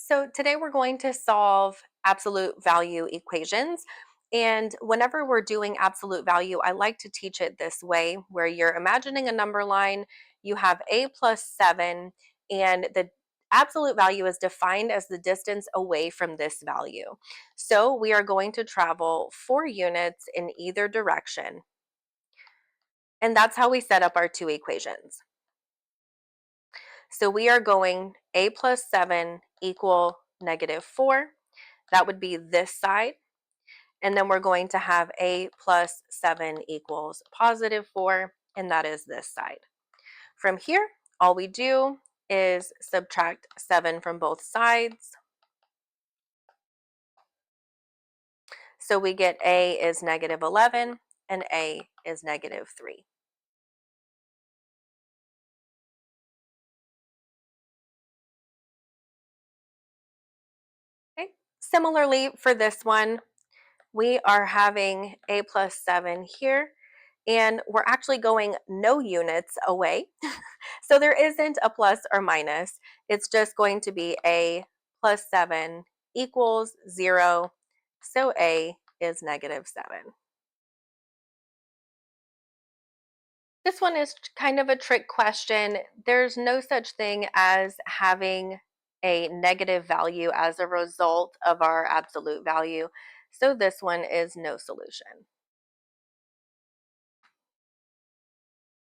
So today we're going to solve absolute value equations. And whenever we're doing absolute value, I like to teach it this way, where you're imagining a number line, you have a plus 7, and the absolute value is defined as the distance away from this value. So we are going to travel 4 units in either direction. And that's how we set up our two equations. So we are going a plus 7 equal -4. That would be this side. And then we're going to have a plus 7 equals +4, and that is this side. From here, all we do is subtract 7 from both sides. So we get a is -11 and a is -3. Okay. Similarly, for this one, we are having a plus 7 here, and we're actually going no units away. So there isn't a plus or minus. It's just going to be a plus 7 equals 0. So a is -7. This one is kind of a trick question. There's no such thing as having a negative value as a result of our absolute value. So this one is no solution.